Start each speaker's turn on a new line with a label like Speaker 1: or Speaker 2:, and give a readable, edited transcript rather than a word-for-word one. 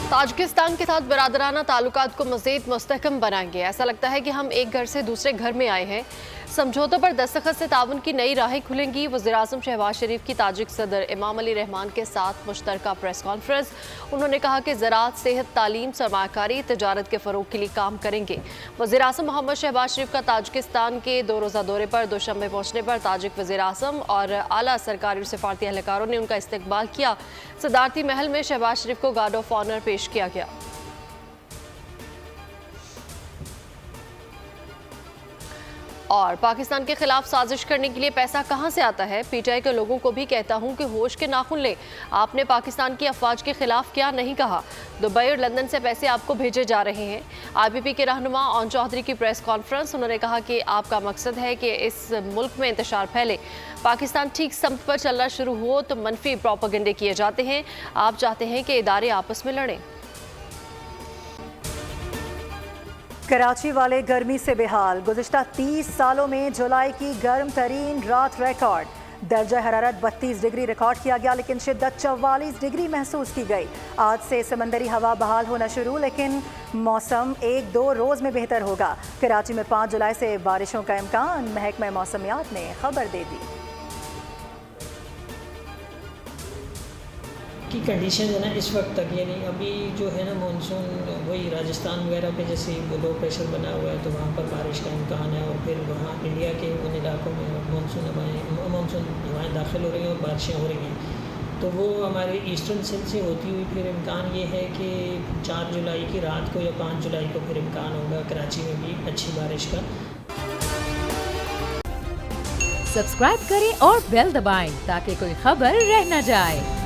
Speaker 1: Tajikistan के साथ बिरादराना ताल्लुकात को मज़ीद मुस्तहकम बनाएंगे। ऐसा लगता है कि हम एक घर से दूसरे घर में आए हैं। समझौतों पर दस्तखत से ताउन की नई राहें खुलेंगी। वज़ीर-ए-आज़म शहबाज शरीफ की ताजिक सदर इमाम अली रहमान के साथ मुश्तरका प्रेस कॉन्फ्रेंस। उन्होंने कहा कि ज़राअत, सेहत, तालीम, सरमायाकारी, तजारत के फ़रोग के लिए काम करेंगे। वज़ीर-ए-आज़म मोहम्मद शहबाज शरीफ का ताजिकिस्तान के 2 रोज़ा दौरे पर दोशंबे पहुँचने पर ताजिक वज़ीर-ए-आज़म और आला सरकारी और सिफारती एहलकारों ने उनका इस्तकबाल किया। सदारती महल में शहबाज शरीफ को गार्ड ऑफ ऑनर पेश किया गया। और पाकिस्तान के खिलाफ साजिश करने के लिए पैसा कहां से आता है? पीटीआई के लोगों को भी कहता हूं कि होश के नाखून लें। आपने पाकिस्तान की अफवाज के खिलाफ क्या नहीं कहा? दुबई और लंदन से पैसे आपको भेजे जा रहे हैं। आईपीपी के रहनुमा ओन चौधरी की प्रेस कॉन्फ्रेंस। उन्होंने कहा कि आपका मकसद है कि इस मुल्क में इंतशार फैले। पाकिस्तान ठीक समत पर चलना शुरू हो तो मनफी प्रोपेगेंडे किए जाते हैं। आप चाहते हैं कि इदारे आपस में लड़ें।
Speaker 2: कराची वाले गर्मी से बेहाल। गुज़िश्ता 30 सालों में जुलाई की गर्म तरीन रात रिकॉर्ड। दर्जा हरारत 32 डिग्री रिकॉर्ड किया गया, लेकिन शिद्दत 44 डिग्री महसूस की गई। आज से समंदरी हवा बहाल होना शुरू, लेकिन मौसम 1-2 रोज़ में बेहतर होगा। कराची में 5 जुलाई से बारिशों का इम्कान, महकमा मौसमियात ने खबर दे दी।
Speaker 3: की कंडीशन है ना इस वक्त तक, यानी अभी जो है ना मानसून वही राजस्थान वगैरह पे जैसे लो प्रेशर बना हुआ है तो वहाँ पर बारिश का इम्कान है, और फिर वहाँ इंडिया के उन इलाकों में मानसून हवाएँ दाखिल हो रही हैं और बारिशें हो रही हैं। तो वो हमारे ईस्टर्न सिंध से होती हुई फिर इम्कान ये है कि 4 जुलाई की रात को या 5 जुलाई को फिर इम्कान होगा कराची में भी अच्छी बारिश का।
Speaker 4: सब्सक्राइब करें और बेल दबाएं ताकि कोई खबर रह न जाए।